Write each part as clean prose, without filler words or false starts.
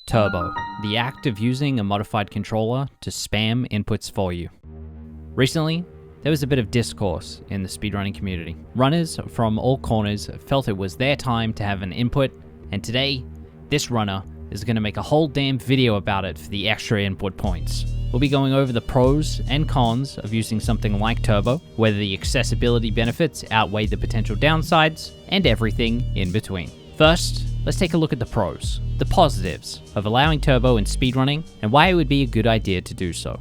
Turbo, the act of using a modified controller to spam inputs for you. Recently, there was a bit of discourse in the speedrunning community. Runners from all corners felt it was their time to have an input, and today, this runner is going to make a whole damn video about it for the extra input points. We'll be going over the pros and cons of using something like Turbo, whether the accessibility benefits outweigh the potential downsides, and everything in between. First, let's take a look at the pros, the positives of allowing Turbo in speedrunning, and why it would be a good idea to do so.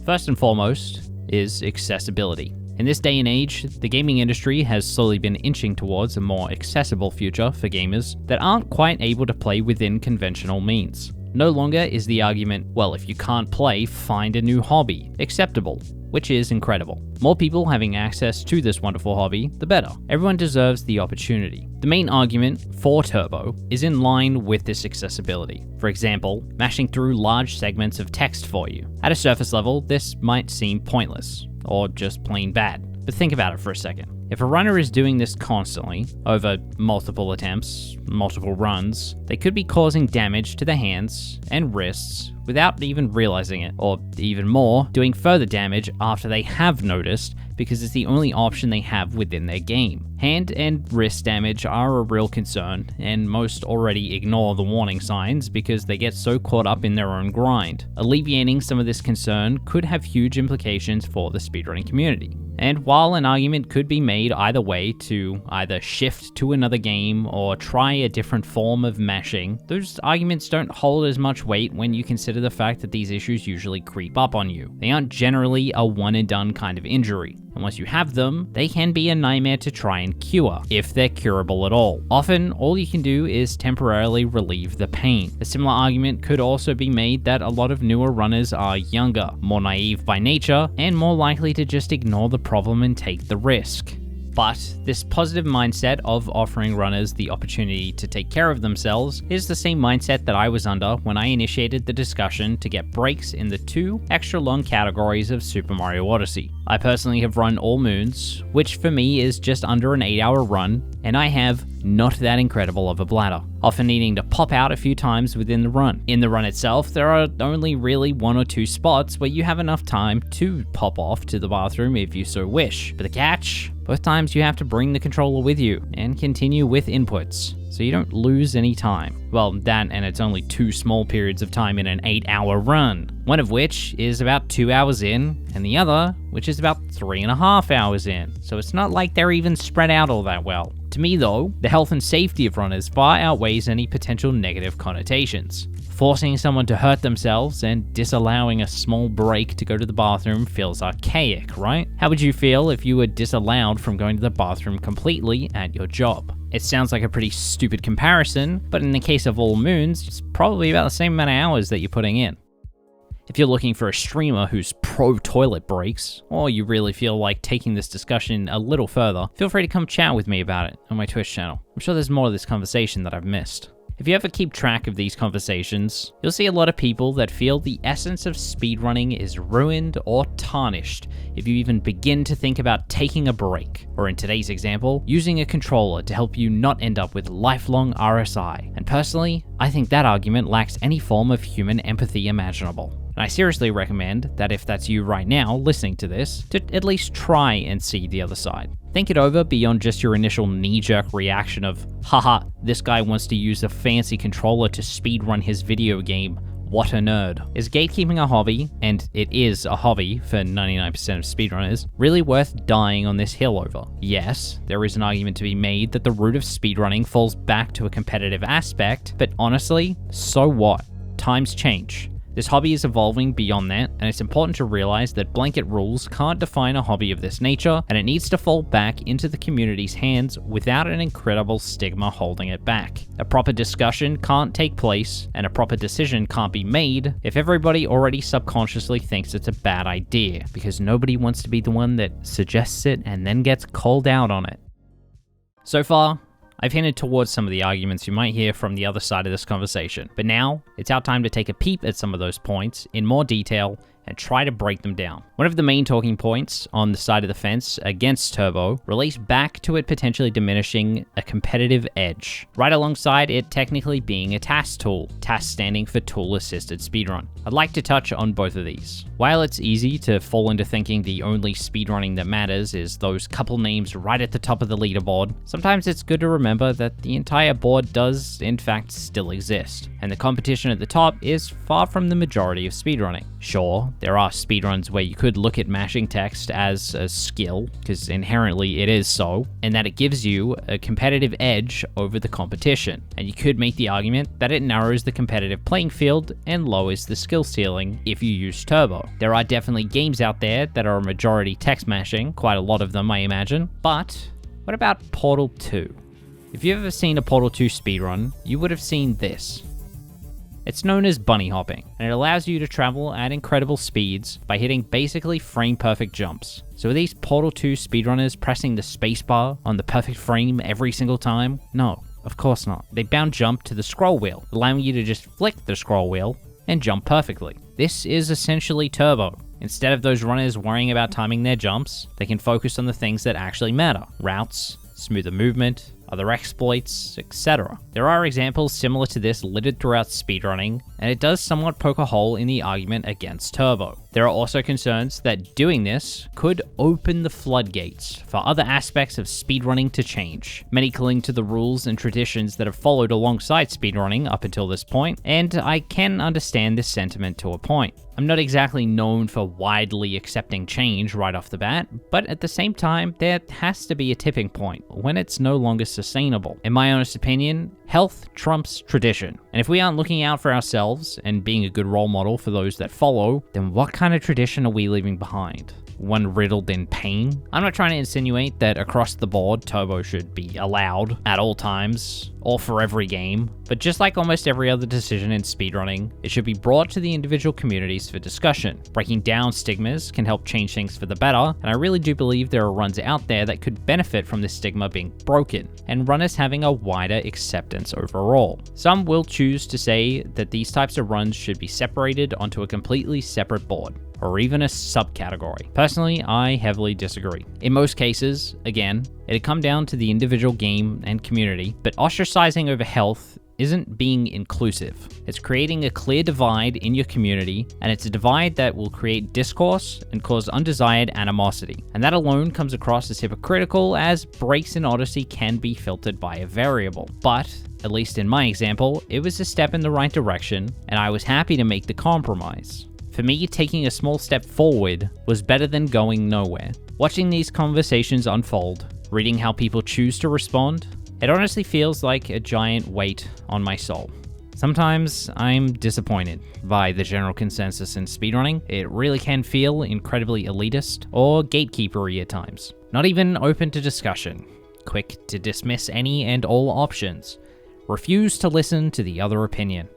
First and foremost is accessibility. In this day and age, the gaming industry has slowly been inching towards a more accessible future for gamers that aren't quite able to play within conventional means. No longer is the argument, well, if you can't play, find a new hobby, acceptable, which is incredible. More people having access to this wonderful hobby, the better. Everyone deserves the opportunity. The main argument for Turbo is in line with this accessibility. For example, mashing through large segments of text for you. At a surface level, this might seem pointless, or just plain bad. But think about it for a second. If a runner is doing this constantly, over multiple attempts, multiple runs, they could be causing damage to the hands and wrists without even realizing it, or even more, doing further damage after they have noticed because it's the only option they have within their game. Hand and wrist damage are a real concern, and most already ignore the warning signs because they get so caught up in their own grind. Alleviating some of this concern could have huge implications for the speedrunning community. And while an argument could be made either way to either shift to another game or try a different form of mashing, those arguments don't hold as much weight when you consider the fact that these issues usually creep up on you. They aren't generally a one and done kind of injury. And once you have them, they can be a nightmare to try and cure, if they're curable at all. Often, all you can do is temporarily relieve the pain. A similar argument could also be made that a lot of newer runners are younger, more naive by nature, and more likely to just ignore the problem and take the risk. But this positive mindset of offering runners the opportunity to take care of themselves is the same mindset that I was under when I initiated the discussion to get breaks in the 2 extra long categories of Super Mario Odyssey. I personally have run all moons, which for me is just under an 8-hour run, and I have not that incredible of a bladder, often needing to pop out a few times within the run. In the run itself, there are only really 1 or 2 spots where you have enough time to pop off to the bathroom if you so wish. But the catch? Both times you have to bring the controller with you and continue with inputs, so you don't lose any time. Well, that and it's only 2 small periods of time in an 8-hour run, one of which is about 2 hours in, and the other, which is about 3.5 hours in. So it's not like they're even spread out all that well. To me though, the health and safety of runners far outweighs any potential negative connotations. Forcing someone to hurt themselves and disallowing a small break to go to the bathroom feels archaic, right? How would you feel if you were disallowed from going to the bathroom completely at your job? It sounds like a pretty stupid comparison, but in the case of all moons, it's probably about the same amount of hours that you're putting in. If you're looking for a streamer who's pro toilet breaks, or you really feel like taking this discussion a little further, feel free to come chat with me about it on my Twitch channel. I'm sure there's more of this conversation that I've missed. If you ever keep track of these conversations, you'll see a lot of people that feel the essence of speedrunning is ruined or tarnished if you even begin to think about taking a break, or in today's example, using a controller to help you not end up with lifelong RSI. And personally, I think that argument lacks any form of human empathy imaginable. And I seriously recommend that if that's you right now listening to this, to at least try and see the other side. Think it over beyond just your initial knee-jerk reaction of, haha, this guy wants to use a fancy controller to speedrun his video game. What a nerd. Is gatekeeping a hobby, and it is a hobby for 99% of speedrunners, really worth dying on this hill over? Yes, there is an argument to be made that the root of speedrunning falls back to a competitive aspect, but honestly, so what? Times change. This hobby is evolving beyond that, and it's important to realize that blanket rules can't define a hobby of this nature, and it needs to fall back into the community's hands without an incredible stigma holding it back. A proper discussion can't take place, and a proper decision can't be made if everybody already subconsciously thinks it's a bad idea, because nobody wants to be the one that suggests it and then gets called out on it. So far, I've hinted towards some of the arguments you might hear from the other side of this conversation, but now it's our time to take a peep at some of those points in more detail and try to break them down. One of the main talking points on the side of the fence against Turbo relates back to it potentially diminishing a competitive edge, right alongside it technically being a task tool, task standing for tool-assisted speedrun. I'd like to touch on both of these. While it's easy to fall into thinking the only speedrunning that matters is those couple names right at the top of the leaderboard, sometimes it's good to remember that the entire board does in fact still exist, and the competition at the top is far from the majority of speedrunning. Sure, there are speedruns where you could look at mashing text as a skill, because inherently it is so, and that it gives you a competitive edge over the competition, and you could make the argument that it narrows the competitive playing field and lowers the skill ceiling if you use Turbo. There are definitely games out there that are a majority text mashing, quite a lot of them I imagine, but what about Portal 2? If you've ever seen a Portal 2 speedrun, you would have seen this. It's known as bunny hopping, and it allows you to travel at incredible speeds by hitting basically frame-perfect jumps. So are these Portal 2 speedrunners pressing the spacebar on the perfect frame every single time? No, of course not. They bound jump to the scroll wheel, allowing you to just flick the scroll wheel and jump perfectly. This is essentially Turbo. Instead of those runners worrying about timing their jumps, they can focus on the things that actually matter: routes, smoother movement, other exploits, etc. There are examples similar to this littered throughout speedrunning, and it does somewhat poke a hole in the argument against Turbo. There are also concerns that doing this could open the floodgates for other aspects of speedrunning to change. Many cling to the rules and traditions that have followed alongside speedrunning up until this point, and I can understand this sentiment to a point. I'm not exactly known for widely accepting change right off the bat, but at the same time, there has to be a tipping point when it's no longer sustainable. In my honest opinion, health trumps tradition. And if we aren't looking out for ourselves and being a good role model for those that follow, then what kind of tradition are we leaving behind? One riddled in pain? I'm not trying to insinuate that across the board Turbo should be allowed at all times or for every game, but just like almost every other decision in speedrunning, it should be brought to the individual communities for discussion. Breaking down stigmas can help change things for the better, and I really do believe there are runs out there that could benefit from this stigma being broken, and runners having a wider acceptance overall. Some will choose to say that these types of runs should be separated onto a completely separate board, or even a subcategory. Personally, I heavily disagree. In most cases, again, it'd come down to the individual game and community, but ostracizing over health isn't being inclusive. It's creating a clear divide in your community, and it's a divide that will create discourse and cause undesired animosity. And that alone comes across as hypocritical, as breaks in Odyssey can be filtered by a variable. But at least in my example, it was a step in the right direction, and I was happy to make the compromise. For me, taking a small step forward was better than going nowhere. Watching these conversations unfold, reading how people choose to respond, it honestly feels like a giant weight on my soul. Sometimes I'm disappointed by the general consensus in speedrunning. It really can feel incredibly elitist or gatekeepery at times. Not even open to discussion, quick to dismiss any and all options, refuse to listen to the other opinion.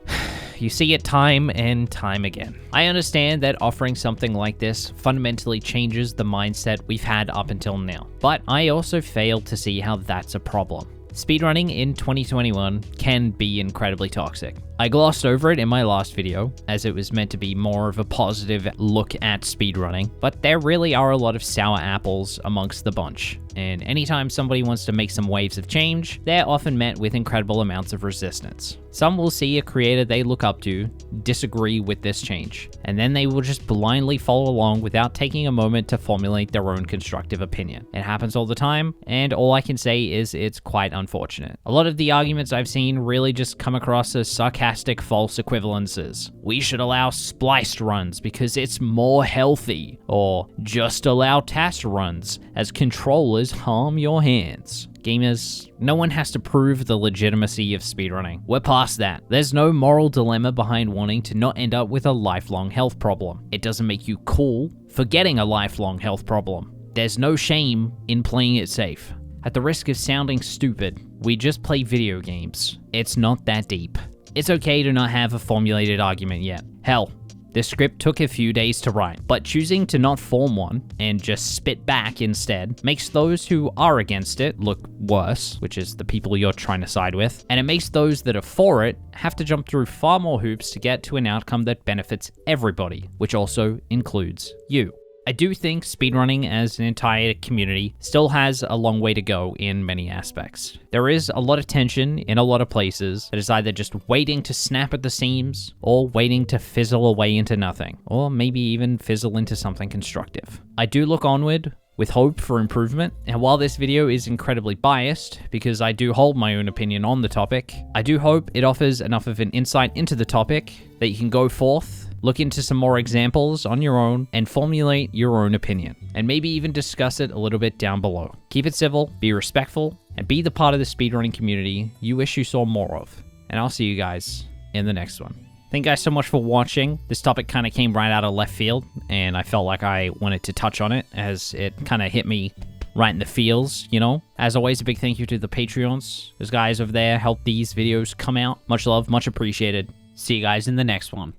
You see it time and time again. I understand that offering something like this fundamentally changes the mindset we've had up until now, but I also fail to see how that's a problem. Speedrunning in 2021 can be incredibly toxic. I glossed over it in my last video, as it was meant to be more of a positive look at speedrunning, but there really are a lot of sour apples amongst the bunch, and anytime somebody wants to make some waves of change, they're often met with incredible amounts of resistance. Some will see a creator they look up to disagree with this change, and then they will just blindly follow along without taking a moment to formulate their own constructive opinion. It happens all the time, and all I can say is it's quite unfortunate. A lot of the arguments I've seen really just come across as sarcastic false equivalences. We should allow spliced runs because it's more healthy, or just allow task runs as controllers harm your hands. Gamers, no one has to prove the legitimacy of speedrunning. We're past that. There's no moral dilemma behind wanting to not end up with a lifelong health problem. It doesn't make you cool for getting a lifelong health problem. There's no shame in playing it safe. At the risk of sounding stupid, we just play video games. It's not that deep. It's okay to not have a formulated argument yet. Hell, This script took a few days to write, but choosing to not form one and just spit back instead makes those who are against it look worse, which is the people you're trying to side with, and it makes those that are for it have to jump through far more hoops to get to an outcome that benefits everybody, which also includes you. I do think speedrunning as an entire community still has a long way to go in many aspects. There is a lot of tension in a lot of places that is either just waiting to snap at the seams or waiting to fizzle away into nothing, or maybe even fizzle into something constructive. I do look onward with hope for improvement, and while this video is incredibly biased because I do hold my own opinion on the topic, I do hope it offers enough of an insight into the topic that you can go forth, look into some more examples on your own, and formulate your own opinion, and maybe even discuss it a little bit down below. Keep it civil, be respectful, and be the part of the speedrunning community you wish you saw more of. And I'll see you guys in the next one. Thank you guys so much for watching. This topic kind of came right out of left field, and I felt like I wanted to touch on it as it kind of hit me right in the feels, you know? As always, a big thank you to the Patreons. Those guys over there help these videos come out. Much love, much appreciated. See you guys in the next one.